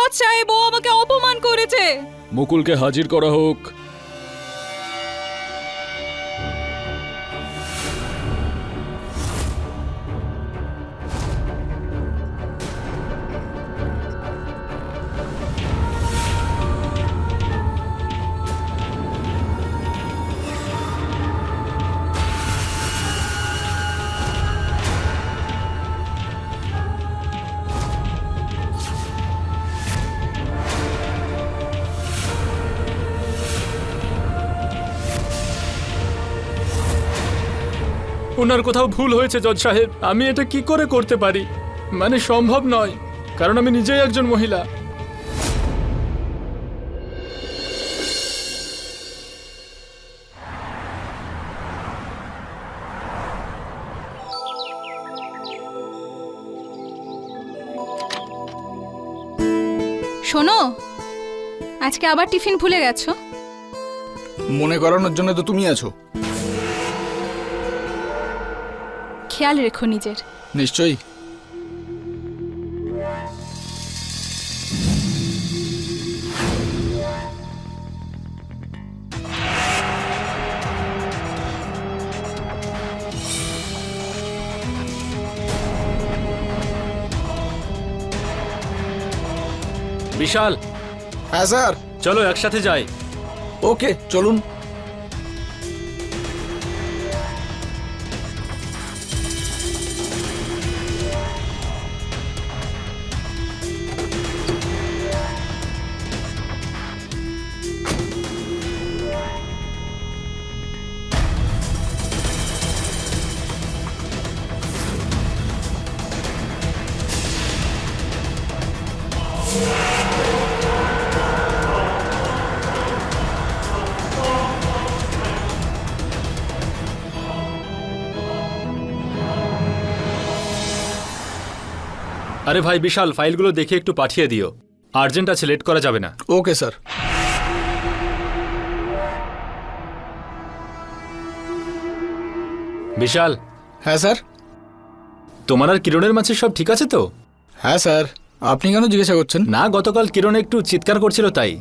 জজ সাহেব, ও আমাকে অপমান করেছে। মুকুলকে হাজির করা হোক। ওনার কোথাও ভুল হয়েছে জজ সাহেব। আমি এটা কি করে করতে পারি? মানে সম্ভব নয়, কারণ আমি নিজেই একজন মহিলা। শোনো, আজকে আবার টিফিন ভুলে গেছো। মনে করানোর জন্য তো তুমি আছো। খেয়াল রেখো নিজের। নিশ্চয়ই। বিশাল, হ্যাঁ স্যার। চলো একসাথে যাই। ওকে, চলুন। আরে ভাই বিশাল, ফাইলগুলো দেখে একটু পাঠিয়ে দিও। আর্জেন্ট আছে, লেট করা যাবে না। Okay sir. বিশাল। হ্যাঁ স্যার। তোমার আর কিরণের মাঝে সব ঠিক আছে তো? হ্যাঁ স্যার। আপনি কেন জিজ্ঞাসা করছেন? না, গতকাল কিরণ একটু চিৎকার করছিল তাই।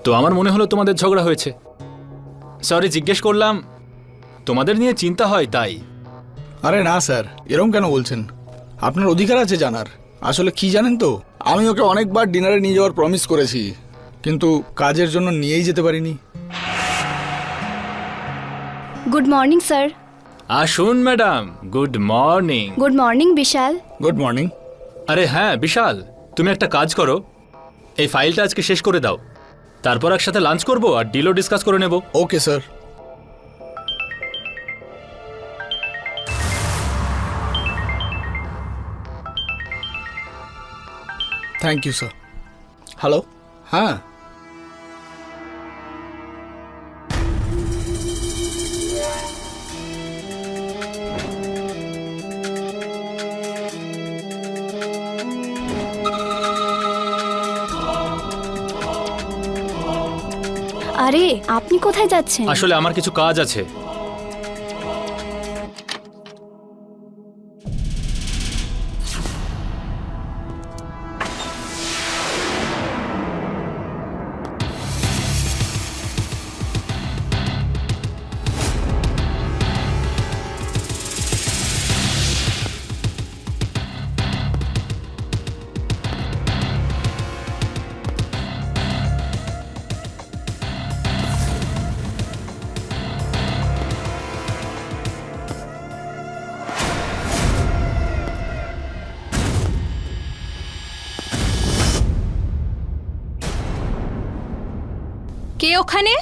তো আমার মনে হলো তোমাদের ঝগড়া হয়েছে। সরি, জিজ্ঞেস করলাম, তোমাদের নিয়ে চিন্তা হয় তাই। আরে না স্যার, এরকম কেন বলছেন? আপনার অধিকার আছে জানার। আসলে কি জানেন তো, আমি ওকে অনেকবার ডিনারে নিয়ে যাওয়ার প্রমিস করেছি, কিন্তু কাজের জন্য নিয়েই যেতে পারিনি। Good morning sir. আসুন madam, good morning. Good morning Vishal. Good morning. আরে হ্যাঁ বিশাল, তুমি একটা কাজ করো, এই ফাইলটা আজকে শেষ করে দাও, তারপর একসাথে লাঞ্চ করবো আর ডিলও ডিসকাস করে নেব। Okay sir. Thank you sir. Hello. হ্যাঁ আরে আপনি কোথায় যাচ্ছেন? আসলে আমার কিছু কাজ আছে। কে ওখানে?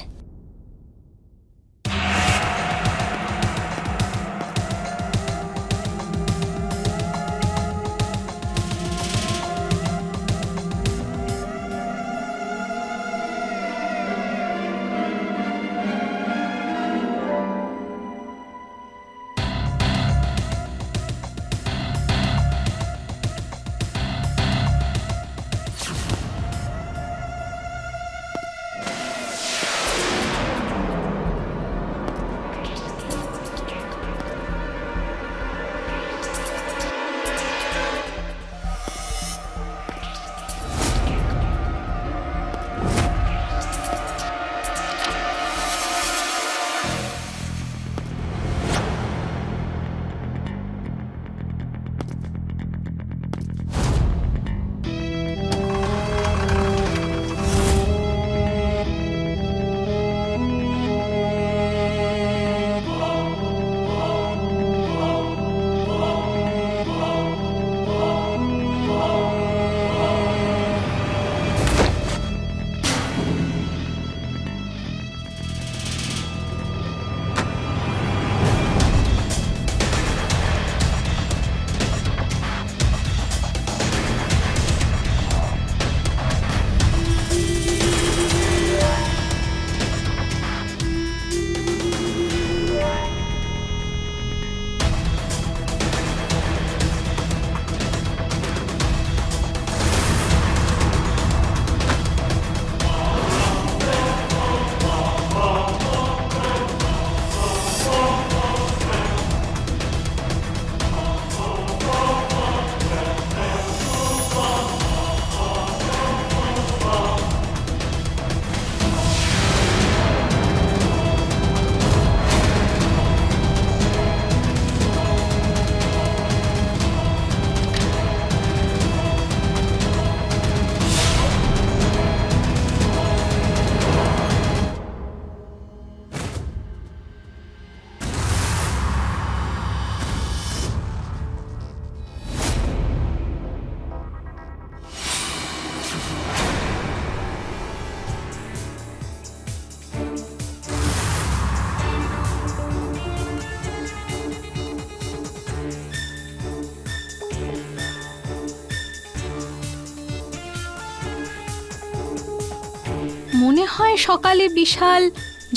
মনে হয় সকালে বিশাল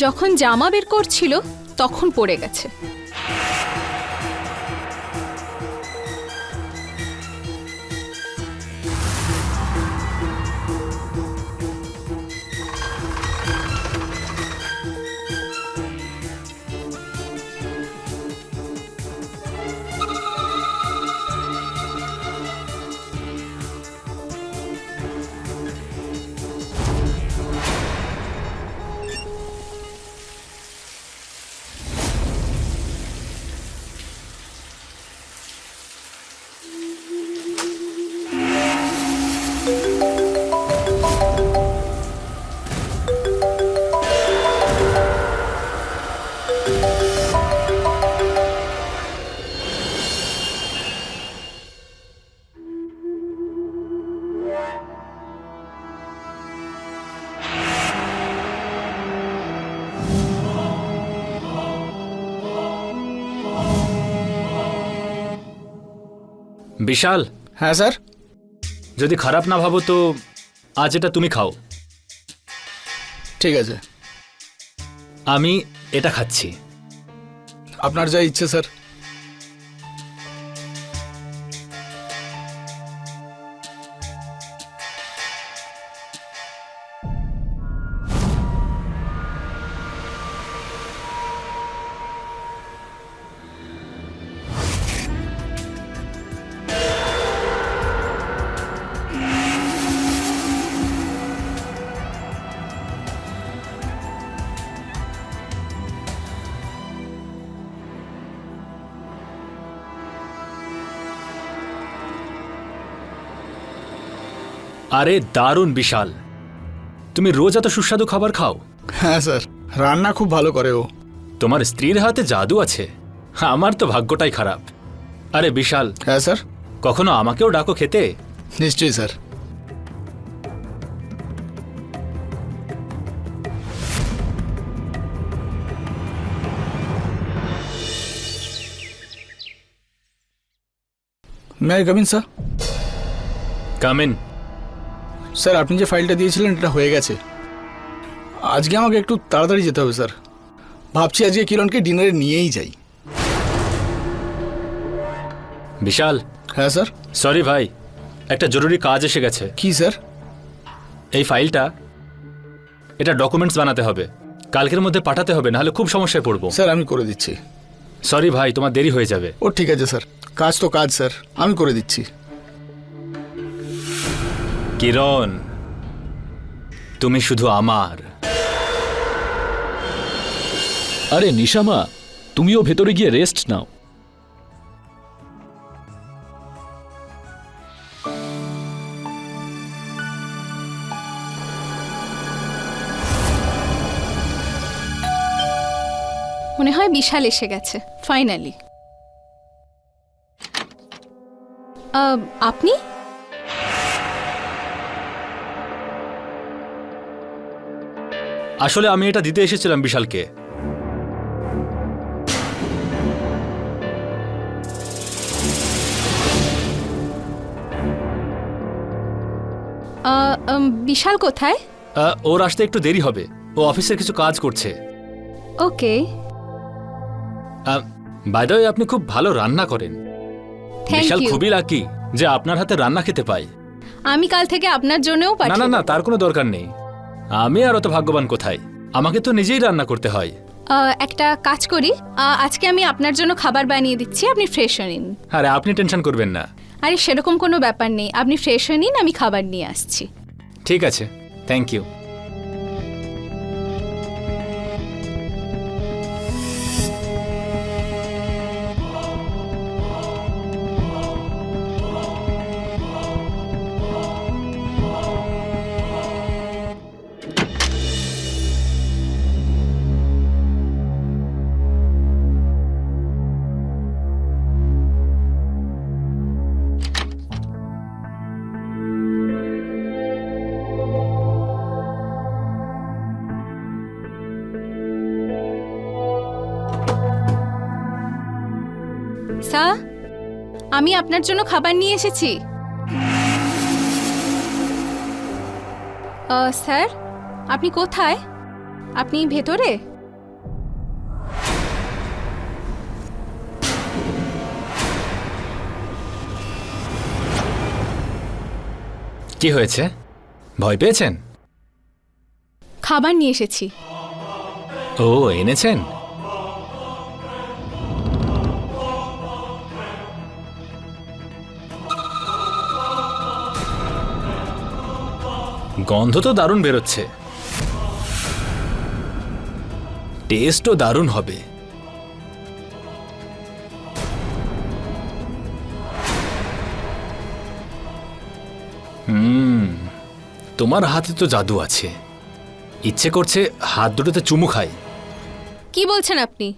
যখন জামা বের করছিল তখন পড়ে গেছে। বিশাল, হ্যাঁ স্যার। যদি খারাপ না ভাবো তো আজ এটা তুমি খাও। ঠিক আছে, আমি এটা খাচ্ছি। আপনার যা ইচ্ছে স্যার। আরে দারুণ বিশাল, তুমি রোজ এত সুস্বাদু খাবার খাও? হ্যাঁ স্যার, রান্না খুব ভালো করে ও। তোমার স্ত্রীর হাতে জাদু আছে। আমার তো ভাগ্যটাই খারাপ। আরে বিশাল, হ্যাঁ স্যার। কখনো আমাকেও ডাকো খেতে। নিশ্চয়ই sir. May I come in sir? Come in. Sir, আপনি যে ফাইলটা দিয়েছিলেন এটা হয়ে গেছে। আজকে আমাকে একটু তাড়াতাড়ি যেতে হবে স্যার। ভাবছি আজকে কিরণকে ডিনারে নিয়েই যাই। বিশাল। হ্যাঁ স্যার। সরি ভাই, একটা জরুরি কাজ এসে গেছে। কি স্যার? এই ফাইলটা, এটা ডকুমেন্টস বানাতে হবে, কালকের মধ্যে পাঠাতে হবে, নাহলে খুব সমস্যায় পড়বো। স্যার আমি করে দিচ্ছি। সরি ভাই, তোমার দেরি হয়ে যাবে। ও ঠিক আছে স্যার, কাজ তো কাজ স্যার, আমি করে দিচ্ছি। কিরণ, তুমি শুধু আমার। আরে নিশামা, তুমিও ভেতরে গিয়ে রেস্ট নাও। মনে হয় বিশাল এসে গেছে ফাইনালি। আপনি? আসলে আমি এটা দিতে এসেছিলাম বিশালকে। বিশাল কোথায়? ওর আসতে একটু দেরি হবে, ও অফিসের কিছু কাজ করছে। ওকে। বাই দ্য ওয়ে, আপনি খুব ভালো রান্না করেন। Thank Bishal you. খুবই লাকি যে আপনার হাতে রান্না খেতে পাই। আমি কাল থেকে আপনার জন্যও না না পাঠিয়ে না, তার কোনো দরকার নেই। আমি আর অত ভাগ্যবান কোথায়, আমাকে তো নিজেই রান্না করতে হয়। একটা কাজ করি, আজকে আমি আপনার জন্য খাবার বানিয়ে দিচ্ছি, আপনি ফ্রেশ হয়ে নিন। আরে আপনি টেনশন করবেন না। আরে সেরকম কোনো ব্যাপার নেই, আপনি ফ্রেশ হয়ে নিন, আমি খাবার নিয়ে আসছি। ঠিক আছে, থ্যাংক ইউ। স্যার, আমি আপনার জন্য খাবার নিয়ে এসেছি। স্যার, আপনি কোথায়? আপনি ভেতরে? কি হয়েছে? ভয় পেয়েছেন? খাবার নিয়ে এসেছি। ও, এনেছেন? গন্ধ তো দারুণ বেরোচ্ছে, টেস্টও দারুণ হবে। তোমার হাতে তো জাদু আছে, ইচ্ছে করছে হাত দুটোতে চুমু খাই। কি বলছেন আপনি?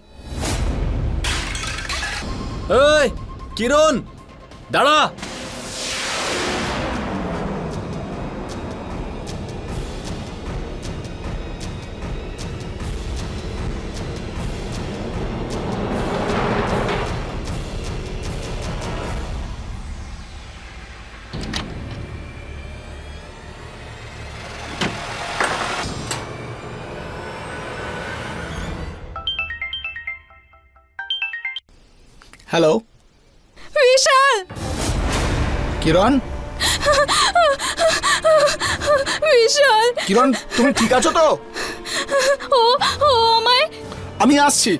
এই কিরণ, দাঁড়া। হ্যালো বিশাল! কিরণ, বিশাল! কিরণ তুমি ঠিক আছো তো? ও ও আমায় আমি আসছি।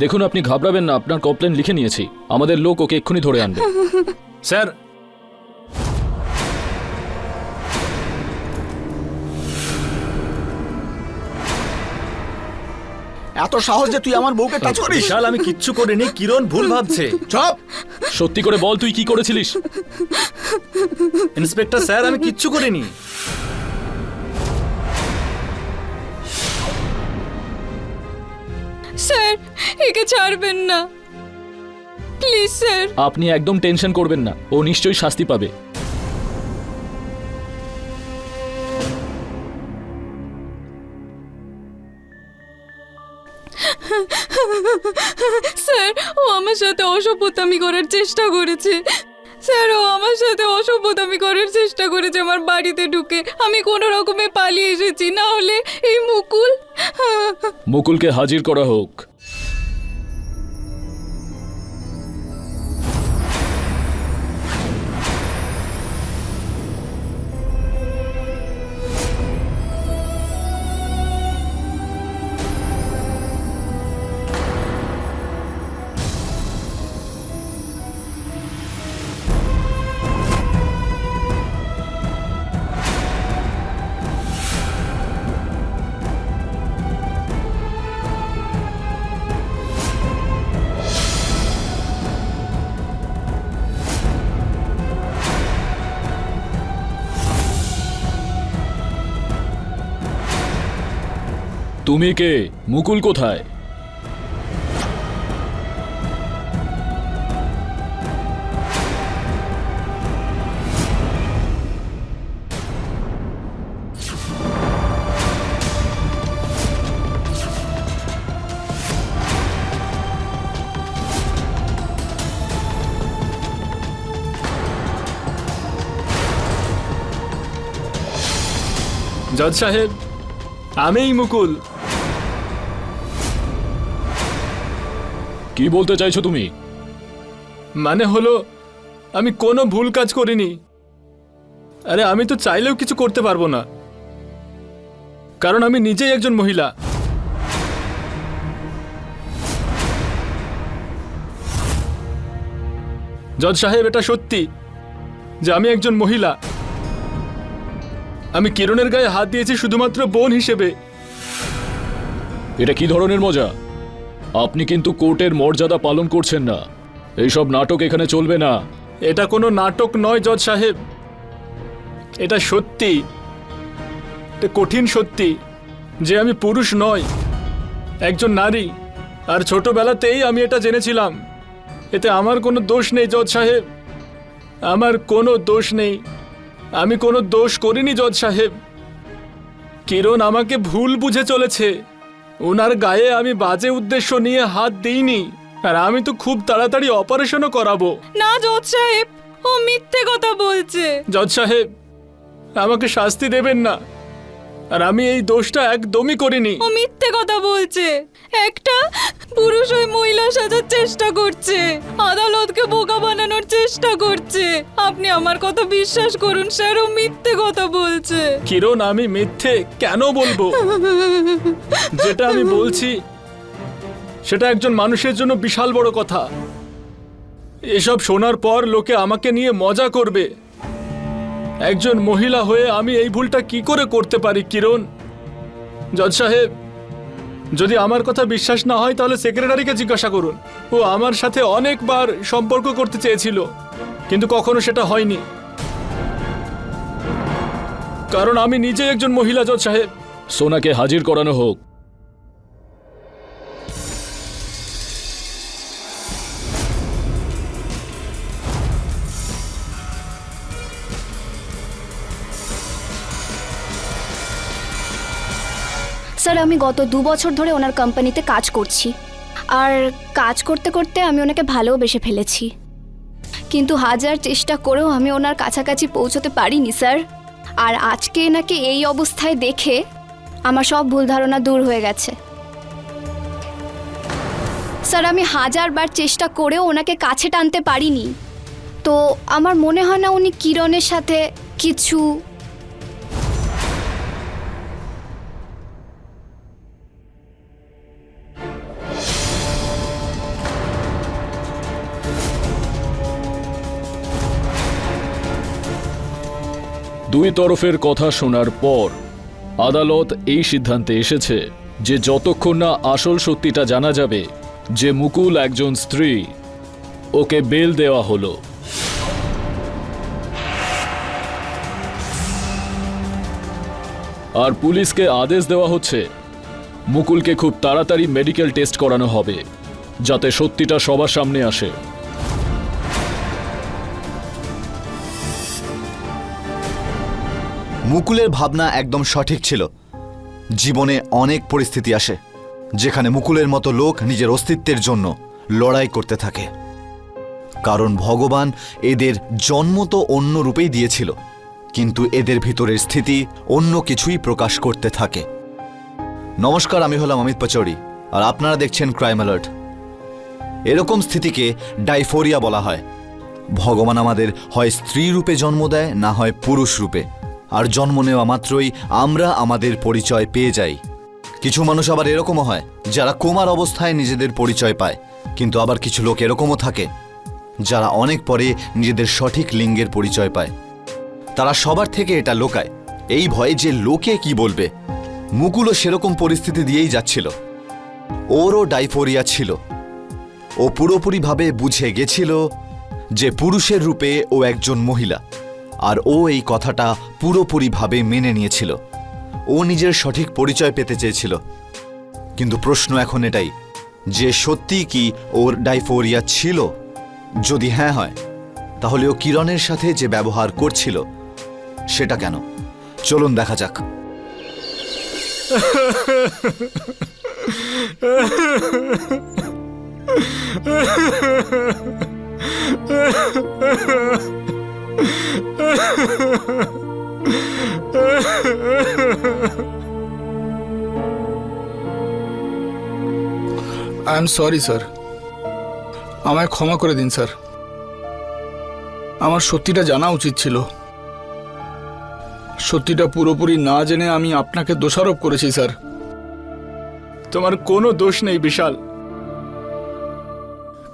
দেখুন, আপনি ঘাবড়াবেন না, আপনার কমপ্লেন লিখে নিয়েছি। আমাদের লোক ওকে এক্ষুনি ধরে আনবে। স্যার, এত সাহস যে তুই আমার বউকে টাচ করিস? বিশাল, আমি কিচ্ছু করিনি। কিরণ ভুল ভাবছে। চুপ! সত্যি করে বল, তুই কি করেছিলিস? ইন্সপেক্টর স্যার, আমি কিচ্ছু করিনি। স্যার, একে ছাড়বেন না প্লিজ স্যার। আপনি একদম টেনশন করবেন না, ও নিশ্চয়ই শাস্তি পাবে। স্যার, ও আমার সাথে অসভ্যতামি করার চেষ্টা করেছে। স্যার, ও আমার সাথে অসভ্যতামি করার চেষ্টা করেছে আমার বাড়িতে ঢুকে। আমি কোনো রকমে পালিয়ে এসেছি, না হলে এই মুকুল। মুকুলকে হাজির করা হোক। তুমি কে? মুকুল কোথায়? জজ সাহেব, আমিই মুকুল। কি বলতে চাইছো তুমি? মানে হলো, আমি কোনো ভুল কাজ করিনি। আরে, আমি তো চাইলেও কিছু করতে পারবো না, কারণ আমি নিজেই একজন মহিলা। জজ সাহেব, এটা সত্যি যে আমি একজন মহিলা। আমি কিরণের গায়ে হাত দিয়েছি শুধুমাত্র বোন হিসেবে। এটা কি ধরনের মজা? আপনি কিন্তু কোর্টের মর্যাদা পালন করছেন না। এইসব নাটক এখানে চলবে না। এটা কোনো নাটক নয় জজ সাহেব, এটা সত্যি, এটা কঠিন সত্যি যে আমি পুরুষ নয়, একজন নারী। আর ছোটবেলাতেই আমি এটা জেনেছিলাম। এতে আমার কোনো দোষ নেই জজ সাহেব, আমার কোনো দোষ নেই। আমি কোনো দোষ করিনি জজ সাহেব। কিরণ আমাকে ভুল বুঝে চলেছে। ওনার গায়ে আমি বাজে উদ্দেশ্য নিয়ে হাত দিইনি, আর আমি তো খুব তাড়াতাড়ি অপারেশনও করাবো। না জজ সাহেব, ও মিথ্যে কথা বলছে। জজ সাহেব, আমাকে শাস্তি দেবেন না, আর আমি এই দোষটা একদমই করিনি। ও মিথ্যে কথা বলছে। একটা পুরুষ ওই মহিলা সাজার চেষ্টা করছে, আদালতকে বোকা বানানোর চেষ্টা করছে। আপনি আমার কথা বিশ্বাস করুন স্যার, ও মিথ্যে কথা বলছে। কিরণ, আমি মিথ্যে কেন বলবো? যেটা আমি বলছি সেটা একজন মানুষের জন্য বিশাল বড় কথা। এসব শোনার পর লোকে আমাকে নিয়ে মজা করবে। একজন মহিলা হয়ে আমি এই ভুলটা কি করে করতে পারি কিরণ? জজ সাহেব, যদি আমার কথা বিশ্বাস না হয় তাহলে সেক্রেটারিকে জিজ্ঞাসা করুন। ও আমার সাথে অনেকবার সম্পর্ক করতে চেয়েছিল, কিন্তু কখনো সেটা হয়নি, কারণ আমি নিজে একজন মহিলা। জজ সাহেব, সোনাকে হাজির করানো হোক। স্যার, আমি গত 2 বছর ধরে ওনার কোম্পানিতে কাজ করছি, আর কাজ করতে করতে আমি ওনাকে ভালোবেসে ফেলেছি। কিন্তু হাজার চেষ্টা করেও আমি ওনার কাছাকাছি পৌঁছতে পারিনি স্যার। আর আজকে এনাকে এই অবস্থায় দেখে আমার সব ভুল ধারণা দূর হয়ে গেছে। স্যার, আমি 1000বার চেষ্টা করেও ওনাকে কাছে টানতে পারিনি। তো আমার মনে হয় না উনি কিরণের সাথে কিছু। দুই তরফের কথা শোনার পর আদালত এই সিদ্ধান্তে এসেছে যে যতক্ষণ না আসল সত্যিটা জানা যাবে যে মুকুল একজন স্ত্রী, ওকে বেল দেওয়া হলো। আর পুলিশকে আদেশ দেওয়া হচ্ছে মুকুলকে খুব তাড়াতাড়ি মেডিকেল টেস্ট করানো হবে, যাতে সত্যিটা সবার সামনে আসে। মুকুলের ভাবনা একদম সঠিক ছিল। জীবনে অনেক পরিস্থিতি আসে যেখানে মুকুলের মতো লোক নিজের অস্তিত্বের জন্য লড়াই করতে থাকে, কারণ ভগবান এদের জন্ম তো অন্য রূপেই দিয়েছিল, কিন্তু এদের ভিতরের স্থিতি অন্য কিছুই প্রকাশ করতে থাকে। নমস্কার, আমি হলাম অমিত পাচৌরি, আর আপনারা দেখছেন ক্রাইম অ্যালার্ট। এরকম স্থিতিকে ডাইফোরিয়া বলা হয়। ভগবান আমাদের হয় স্ত্রী রূপে জন্ম দেয়, না হয় পুরুষ রূপে, আর জন্ম নেওয়া মাত্রই আমরা আমাদের পরিচয় পেয়ে যাই। কিছু মানুষ আবার এরকমও হয় যারা কোমার অবস্থায় নিজেদের পরিচয় পায়, কিন্তু আবার কিছু লোক এরকমও থাকে যারা অনেক পরে নিজেদের সঠিক লিঙ্গের পরিচয় পায়। তারা সবার থেকে এটা লুকায়, এই ভয়ে যে লোকে কি বলবে। মুকুলও সেরকম পরিস্থিতি দিয়েই যাচ্ছিল। ওরও ডাইফোরিয়া ছিল। ও পুরোপুরিভাবে বুঝে গেছিল যে পুরুষের রূপে ও একজন মহিলা, আর ও এই কথাটা পুরোপুরিভাবে মেনে নিয়েছিল। ও নিজের সঠিক পরিচয় পেতে চেয়েছিল। কিন্তু প্রশ্ন এখন এটাই যে সত্যি কি ওর ডাইফোরিয়া ছিল? যদি হ্যাঁ হয়, তাহলে ও কিরণের সাথে যে ব্যবহার করছিল সেটা কেন? চলুন দেখা যাক। আই এম সরি স্যার, আমায় ক্ষমা করে দিন স্যার। আমার সত্যিটা জানা উচিত ছিল। সত্যিটা পুরোপুরি না জেনে আমি আপনাকে দোষারোপ করেছি স্যার। তোমার কোনো দোষ নেই বিশাল।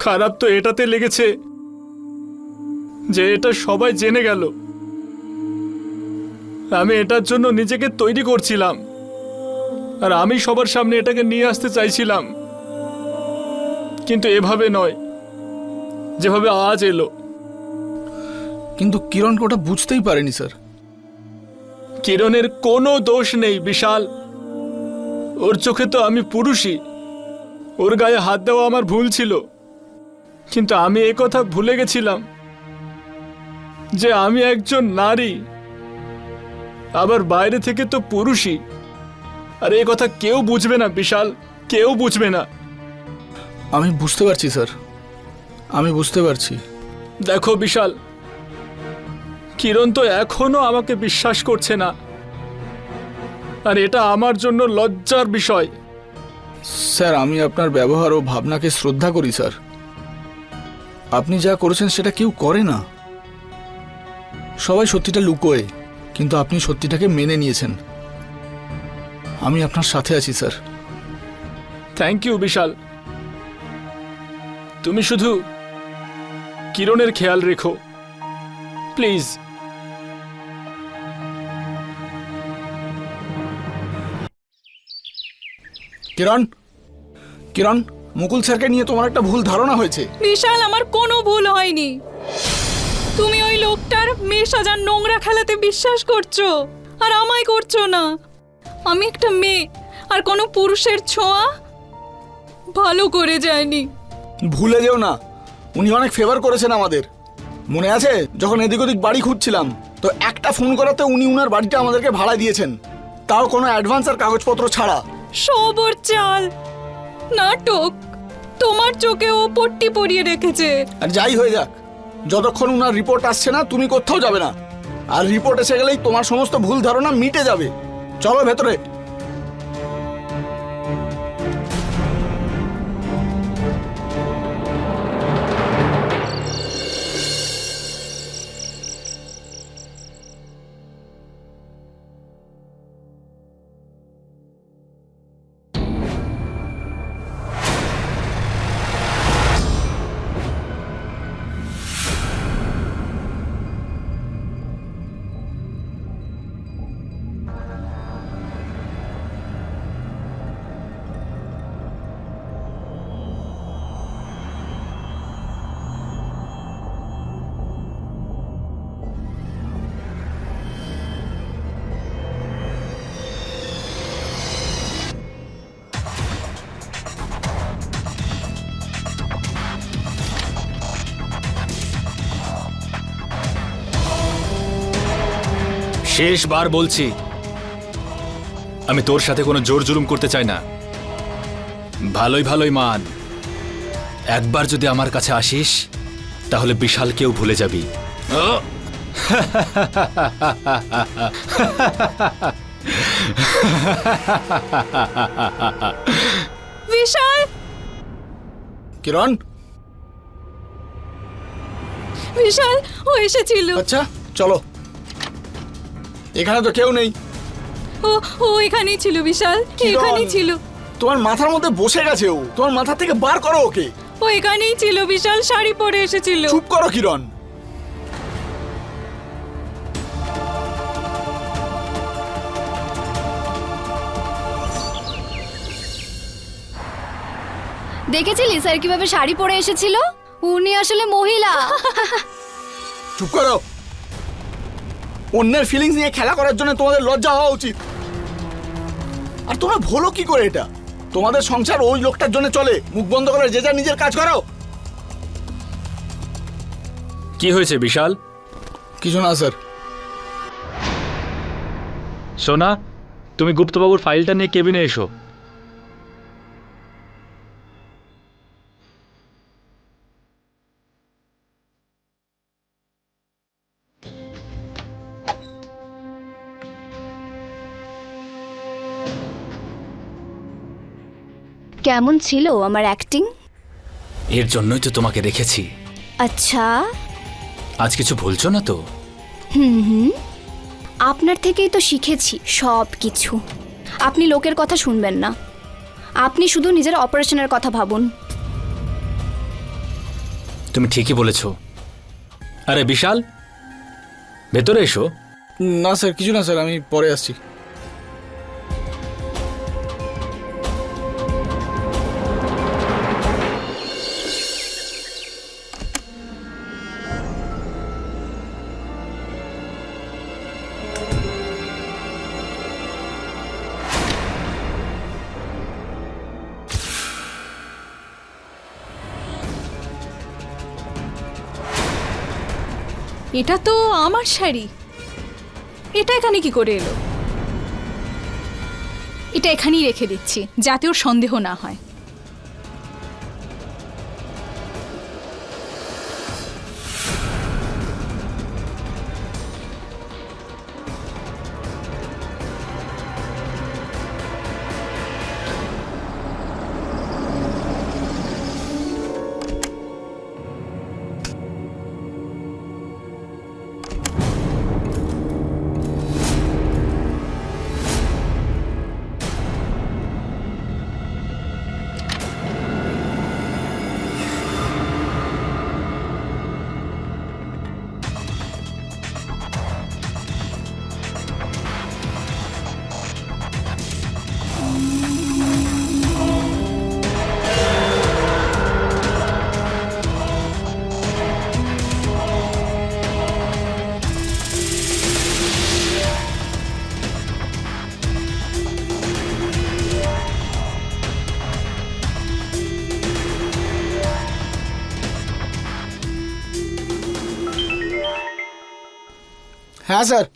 খারাপ তো এটাতে লেগেছে যে এটা সবাই জেনে গেল। আমি এটার জন্য নিজেকে তৈরি করছিলাম, আর আমি সবার সামনে এটাকে নিয়ে আসতে চাইছিলাম, কিন্তু এভাবে নয় যেভাবে আজ এলো। কিন্তু কিরণ ওটা বুঝতেই পারেনি স্যার। কিরণের কোনো দোষ নেই বিশাল। ওর চোখে তো আমি পুরুষই। ওর গায়ে হাত দেওয়া আমার ভুল ছিল, কিন্তু আমি এই কথা ভুলে গেছিলাম যে আমি একজন নারী, আবার বাইরে থেকে তো পুরুষই। আরে এ কথা কেউ বুঝবে না বিশাল, কেউ বুঝবে না। আমি বুঝতে পারছি স্যার, আমি বুঝতে পারছি। দেখো বিশাল, কিরণ তো এখনো আমাকে বিশ্বাস করছে না, আর এটা আমার জন্য লজ্জার বিষয়। স্যার আমি আপনার ব্যবহার ও ভাবনাকে শ্রদ্ধা করি স্যার। আপনি যা করেছেন সেটা কেউ করে না। সবাই সত্যিটা লুকোয়, কিন্তু আপনি সত্যিটাকে মেনে নিয়েছেন। আমি আপনার সাথে আছি স্যার। থ্যাংক ইউ বিশাল। তুমি শুধু কিরণের খেয়াল রেখো প্লিজ। কিরণ, কিরণ, মুকুল স্যারকে নিয়ে তোমার একটা ভুল ধারণা হয়েছে। বিশাল, আমার কোনো ভুল হয়নি। তুমি ওই লোকটার মেয়ে সাজার নোংরা খেলাতে বিশ্বাস করছো, আর আমায় করছো না। আমি একটা মেয়ে, আর কোনো পুরুষের ছোঁয়া ভালো করে যায়নি। ভুলে যেও না, উনি অনেক ফেভার করেছেন আমাদের। মনে আছে যখন এদিক ওদিক বাড়ি খুঁজছিলাম, তো একটা ফোন করাতে উনি উনার বাড়িটা আমাদেরকে ভাড়া দিয়েছেন, তাও কোনো অ্যাডভান্স আর কাগজপত্র ছাড়া। সব ওর চাল, নাটক। তোমার চোখে ও পট্টি পরিয়ে রেখেছে। আর যাই হয়ে যাক, যতক্ষণ উনার রিপোর্ট আসছে না তুমি কোথাও যাবে না। আর রিপোর্ট এসে গেলেই তোমার সমস্ত ভুল ধারণা মিটে যাবে। চলো ভেতরে। শেষবার বলছি, আমি তোর সাথে কোনো জোর জুলুম করতে চাই না। ভালোই ভালোই মান। একবার যদি আমার কাছে আসিস তাহলে বিশালকেও ভুলে যাবি। বিশাল, কিরণ, বিশাল, ও এসেছিল। আচ্ছা চলো। এখানে তো কেউ নেই। ও ও এখানেই ছিল বিশাল, কিরণ। এখানেই ছিল। তোমার মাথার মধ্যে বসে গেছে ও, তোমার মাথা থেকে বার করো ওকে। ও এখানেই ছিল বিশাল, শাড়ি পরে এসেছিল। চুপ করো কিরণ। দেখেছিলি স্যার কিভাবে শাড়ি পরে এসেছিল? উনি আসলে মহিলা। চুপ করো। অন্যের ফিলিংস নিয়ে খেলা করার জন্য তোমাদের লজ্জা হওয়া উচিত। আর তোমরা ভুলো কি করে এটা? তোমাদের সংসার ওই লোকটার জন্য চলে। মুখ বন্ধ করে যে যা নিজের কাজ করো। কি হয়েছে বিশাল? কিছু না স্যার। সোনা, তুমি গুপ্তবাবুর ফাইলটা নিয়ে কেবিনে এসো। কেমন ছিল আমার অ্যাক্টিং? এর জন্যই তো তোমাকে রেখেছি। আচ্ছা, আজ কিছু ভুলছো না তো? আপনার থেকেই তো শিখেছি সব কিছু। আপনি লোকের কথা শুনবেন না, আপনি শুধু নিজের অপারেশনের কথা ভাবুন। তুমি ঠিকই বলেছ। আরে বিশাল, ভেতরে এসো। না স্যার, কিছু না স্যার, আমি পরে আসছি। এটা তো আমার শাড়ি, এটা এখানে কি করে এলো? এটা এখানেই রেখে দিচ্ছি, যাতে ওর সন্দেহ না হয়। হ্যাঁ স্যার।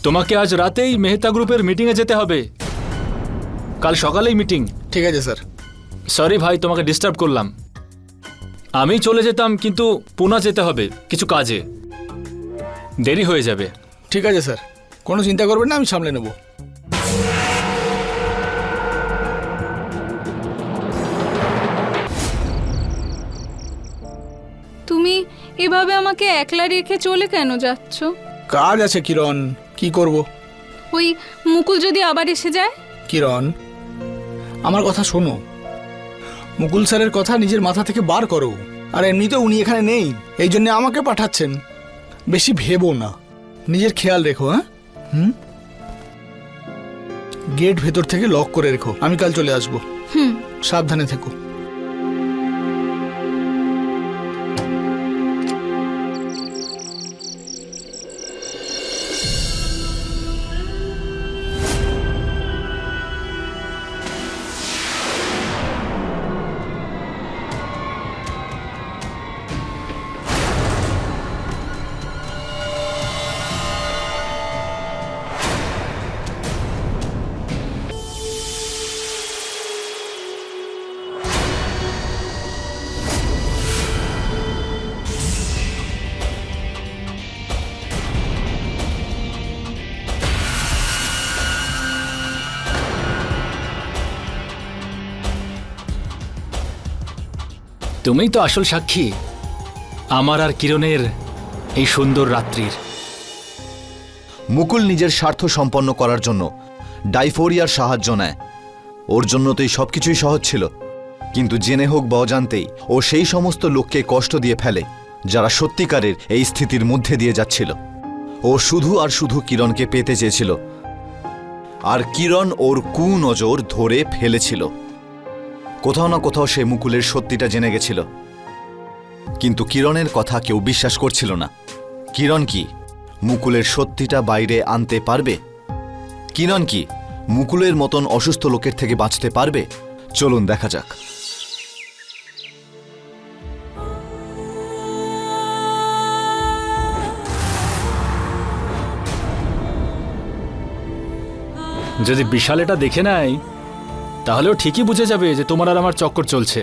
তোমাকে আজ রাতেই মেহতা গ্রুপের মিটিংয়ে যেতে হবে, কাল সকালেই মিটিং। ঠিক আছে স্যার। সরি ভাই, তোমাকে ডিস্টার্ব করলাম। আমি চলে যেতাম, কিন্তু পুনা যেতে হবে কিছু কাজে, দেরি হয়ে যাবে। ঠিক আছে স্যার, কোনো চিন্তা করবেন না, আমি সামলে নেব। তুমি এভাবে আমাকে একলা রেখে চলে কেন যাচ্ছ? কাজ আছে কিরণ, কি করব? ওই মুকুল যদি আবার এসে যায়? কিরণ, আমার কথা শোনো। মুকুল স্যারের কথা নিজের মাথা থেকে বার করো। আর এমনিতে উনি এখানে নেই, এই জন্য আমাকে পাঠাচ্ছেন। বেশি ভেবো না, নিজের খেয়াল রেখো। হ্যাঁ, গেট ভেতর থেকে লক করে রেখো, আমি কাল চলে আসবো। সাবধানে থেকো। তুমিই তো আসল সাক্ষী আমার আর কিরণের এই সুন্দর রাত্রির। মুকুল নিজের স্বার্থ সম্পন্ন করার জন্য ডাইফোরিয়ার সাহায্য নেয়। ওর জন্য তো এই সবকিছুই সহজ ছিল, কিন্তু জেনে হোক বা অজান্তেই ও সেই সমস্ত লোককে কষ্ট দিয়ে ফেলে যারা সত্যিকারের এই স্থিতির মধ্যে দিয়ে যাচ্ছিল। ও শুধু আর শুধু কিরণকে পেতে চেয়েছিল, আর কিরণ ওর কুনজর ধরে ফেলেছিল। কোথাও না কোথাও সে মুকুলের সত্যিটা জেনে গেছিল, কিন্তু কিরণের কথা কেউ বিশ্বাস করছিল না। কিরণ কি মুকুলের সত্যিটা বাইরে আনতে পারবে? কিরণ কি মুকুলের মতন অসুস্থ লোকের থেকে বাঁচতে পারবে? চলুন দেখা যাক। যদি বিশাল এটা দেখে নেয়, তাহলেও ঠিকই বুঝে যাবে যে তোমার আর আমার চক্কর চলছে।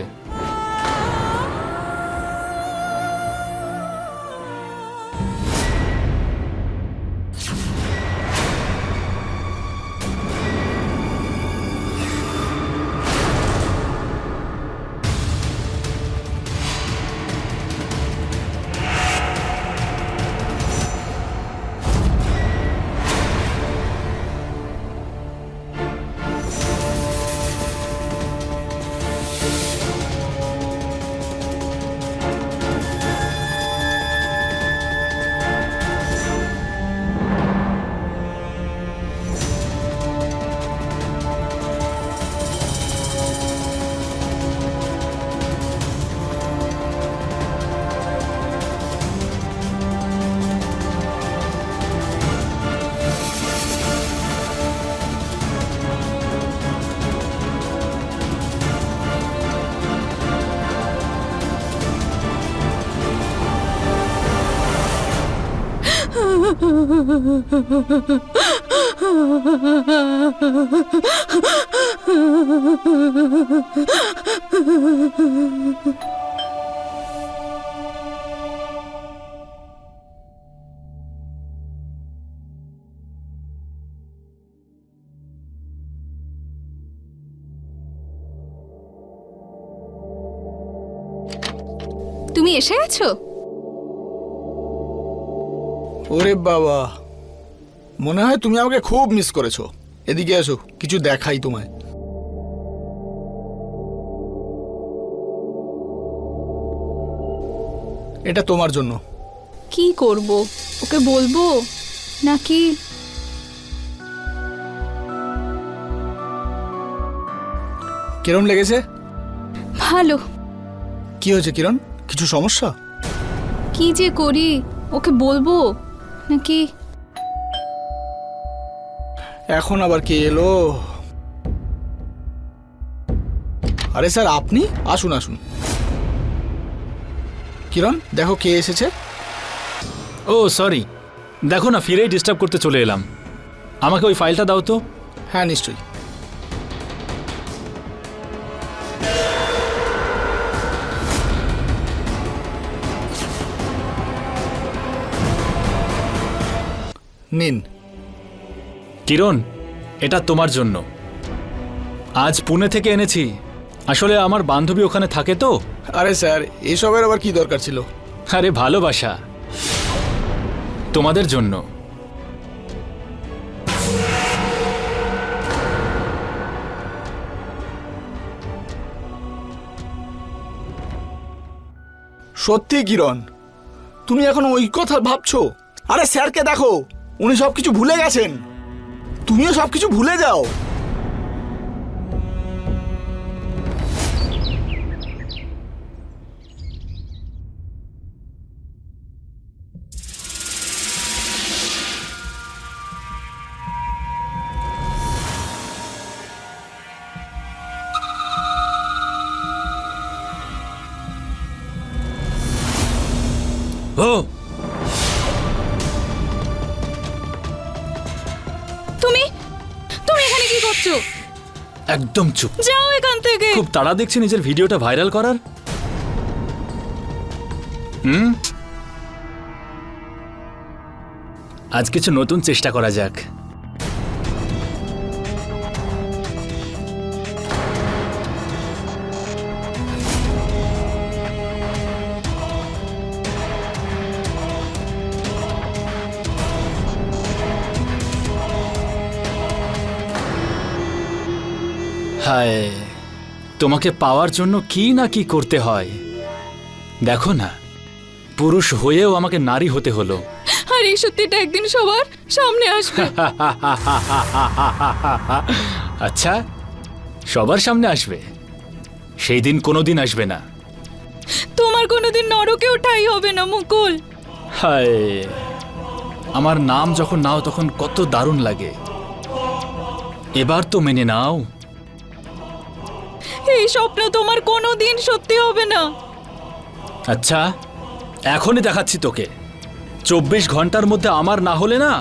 তুমি এসে গেছো? ওরে বাবা, মনে হয় তুমি আমাকে খুব মিস করেছো। এদিকে এসো, কিছু দেখাই তোমায়। এটা তোমার জন্য। কি করব? ওকে বলবো নাকি? কিরম লেগেছে? ভালো। কি হয়েছে কিরণ, কিছু সমস্যা? কি যে করি, ওকে বলবো নাকি? এখন আবার কে এলো? আরে স্যার আপনি, আসুন আসুন। কিরণ দেখো কে এসেছে। ও সরি, দেখো না, ফিরেই ডিস্টার্ব করতে চলে এলাম। আমাকে ওই ফাইলটা দাও তো। হ্যাঁ নিশ্চয়ই। নিন। কিরণ, এটা তোমার জন্য। আজ পুনে থেকে এনেছি। আসলে আমার বান্ধবী ওখানে থাকে তো। আরে স্যার এসবের আবার কি দরকার ছিল? আরে ভালোবাসা, তোমাদের জন্য। সত্যি কিরণ, তুমি এখন ওই কথা ভাবছো? আরে স্যারকে দেখো, উনি সবকিছু ভুলে গেছেন। তুমিও সবকিছু ভুলে যাও। ও তুমি তুমি এখানে কি করছো? একদম চুপ। যাও এখান থেকে। খুব তাড়া দেখছি নিজের ভিডিওটা ভাইরাল করার। আজ কিছু নতুন চেষ্টা করা যাক। হায়, তোমাকে পাওয়ার জন্য কি না কি করতে হয়। দেখো না, পুরুষ হয়েও আমাকে নারী হতে হলো। আর এই সত্যিটা একদিন সবার সামনে আসবে। আচ্ছা, সবার সামনে আসবে? সেই দিন কোনোদিন আসবে না। তোমার কোনোদিন নরকেও ঠাঁই হবে না মুকুল। হায়, আমার নাম যখন নাও তখন কত দারুণ লাগে। এবার তো মেনে নাও। এই স্বপ্ন তোমার কোনোদিন সত্যি হবে না। আচ্ছা, এখনই দেখাচ্ছি তোকে। 24 ঘন্টার মধ্যে আমার না হলে না,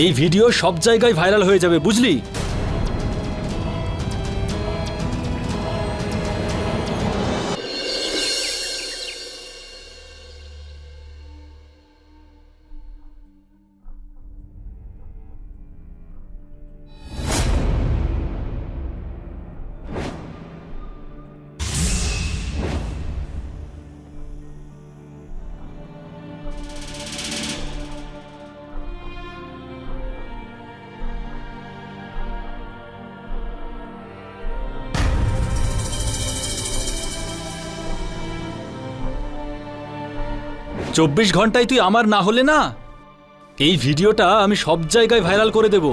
এই ভিডিও সব জায়গায় ভাইরাল হয়ে যাবে, বুঝলি? চব্বিশ ঘন্টায় তুই আমার না হলে না, এই ভিডিওটা আমি সব জায়গায় ভাইরাল করে দেব।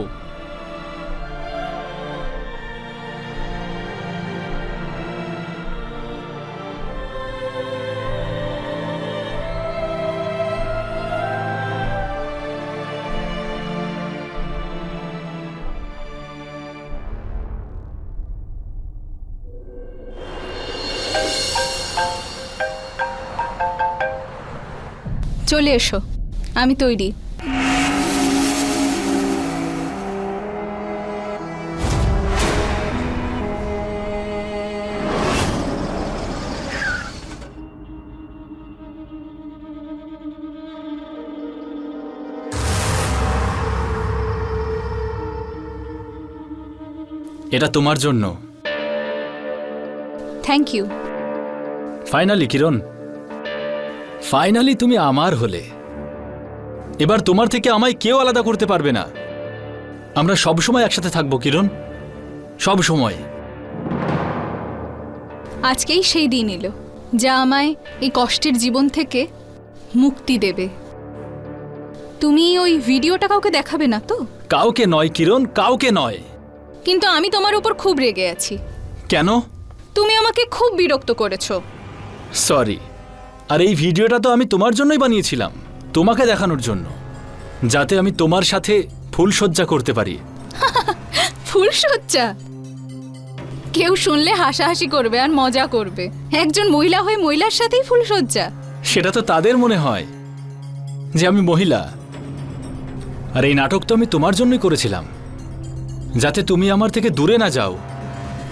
চলে এসো, আমি তৈরি। এটা তোমার জন্য। Thank you. Finally Kiran, finally তুমি আমার হলে। এবার তোমার থেকে আমায় কেউ আলাদা করতে পারবে না। আমরা সব সময় একসাথে থাকবো কিরণ, সব সময়। আজকেই সেই দিন এলো যা আমায় এই কষ্টের জীবন থেকে মুক্তি দেবে। তুমি ওই ভিডিওটা কাউকে দেখাবে না তো? কাউকে নয় কিরণ, কাউকে নয়। কিন্তু আমি তোমার উপর খুব রেগে আছি। কেন? তুমি আমাকে খুব বিরক্ত করেছো। সরি। আর এই ভিডিওটা তো আমি তোমার জন্যই বানিয়েছিলাম, তোমাকে দেখানোর জন্য, যাতে আমি তোমার সাথে ফুলসজ্জা করতে পারি। ফুলসজ্জা? কেউ শুনলে হাসাহাসি করবে আর মজা করবে। একজন মহিলা হয়ে মহিলার সাথেই ফুলসজ্জা? সেটা তো তাদের মনে হয় যে আমি মহিলা। আর এই নাটক তো আমি তোমার জন্যই করেছিলাম, যাতে তুমি আমার থেকে দূরে না যাও।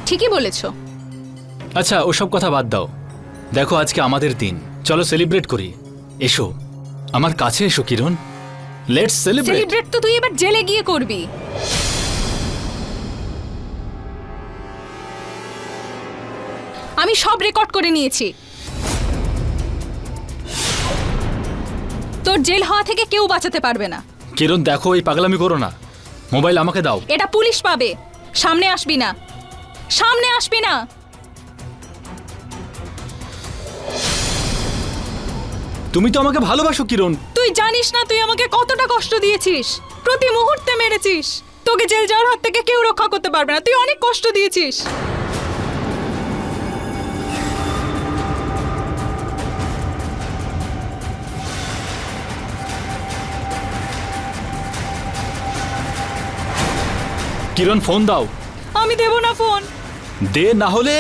ঠিকই বলেছো। আচ্ছা, ওসব কথা বাদ দাও। দেখো, আজকে আমাদের দিন, চলো সেলিব্রেট করি। এসো আমার কাছে, এসো কিরণ, লেটস সেলিব্রেট। সেলিব্রেট তো তুই এবার জেলে গিয়ে করবি। আমি সব রেকর্ড করে নিয়েছি। তোর জেল হওয়া থেকে কেউ বাঁচাতে পারবে না। কিরণ দেখো, এই পাগলামি করো না। মোবাইল আমাকে দাও। এটা পুলিশ পাবে। সামনে আসবি না, সামনে আসবি না। তুমি তো আমাকে ভালোবাসো কিরণ। তুই জানিস না তুই আমাকে কতটা কষ্ট দিয়েছিস, প্রতি মুহূর্তে মেরেছিস। তোকে জেল যাওয়ার হাত থেকে কেউ রক্ষা করতে পারবে না। তুই অনেক কষ্ট দিয়েছিস। কিরণ, ফোন দাও। আমি দেব না ফোন। দে, না হলে।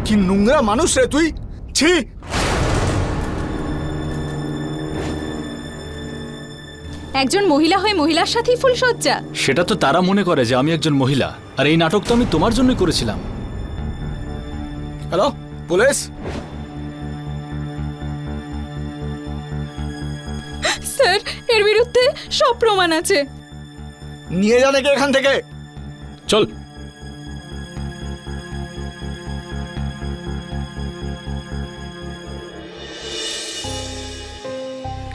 কি নোংরা মানুষ রে তুই, ছি। একজন মহিলা হয়ে মহিলার সাথেই ফুলসজ্জা? সেটা তো তারা মনে করে যে আমি একজন মহিলা, আর এই নাটক তো আমি তোমার জন্যই করেছিলাম। Hello police. স্যার, এর বিরুদ্ধে সব প্রমাণ আছে। নিয়ে যান একে এখান থেকে। চল।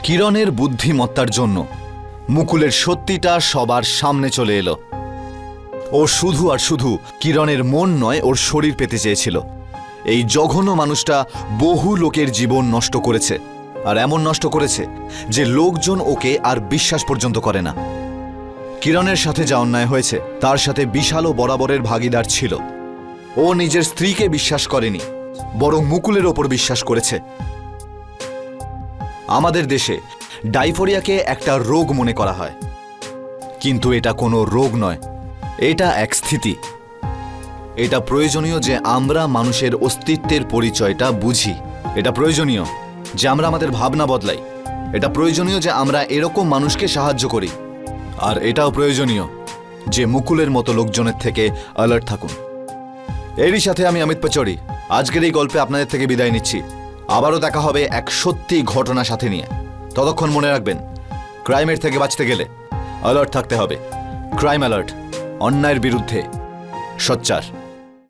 কিরণের বুদ্ধিমত্তার জন্য মুকুলের সত্যিটা সবার সামনে চলে এলো। ও শুধু আর শুধু কিরণের মন নয়, ওর শরীর পেতে চেয়েছিল। এই জঘন্য মানুষটা বহু লোকের জীবন নষ্ট করেছে, আর এমন নষ্ট করেছে যে লোকজন ওকে আর বিশ্বাস পর্যন্ত করে না। কিরণের সাথে যা অন্যায় হয়েছে তার সাথে বিশাল ও বরাবরের ভাগিদার ছিল। ও নিজের স্ত্রীকে বিশ্বাস করেনি, বরং মুকুলের ওপর বিশ্বাস করেছে। আমাদের দেশে ডাইফোরিয়াকে একটা রোগ মনে করা হয়, কিন্তু এটা কোনো রোগ নয়, এটা এক স্থিতি। এটা প্রয়োজনীয় যে আমরা মানুষের অস্তিত্বের পরিচয়টা বুঝি। এটা প্রয়োজনীয় যে আমরা আমাদের ভাবনা বদলাই। এটা প্রয়োজনীয় যে আমরা এরকম মানুষকে সাহায্য করি। আর এটাও প্রয়োজনীয় যে মুকুলের মতো লোকজনের থেকে অ্যালার্ট থাকুন। এরই সাথে আমি অমিত পাচৌরি আজকের এই গল্পে আপনাদের থেকে বিদায় নিচ্ছি। আবারও দেখা হবে এক সত্যি ঘটনা সাথে নিয়ে। ততক্ষণ মনে রাখবেন, ক্রাইমের থেকে বাঁচতে গেলে অ্যালার্ট থাকতে হবে। ক্রাইম অ্যালার্ট, অন্যায়ের বিরুদ্ধে সোচ্চার।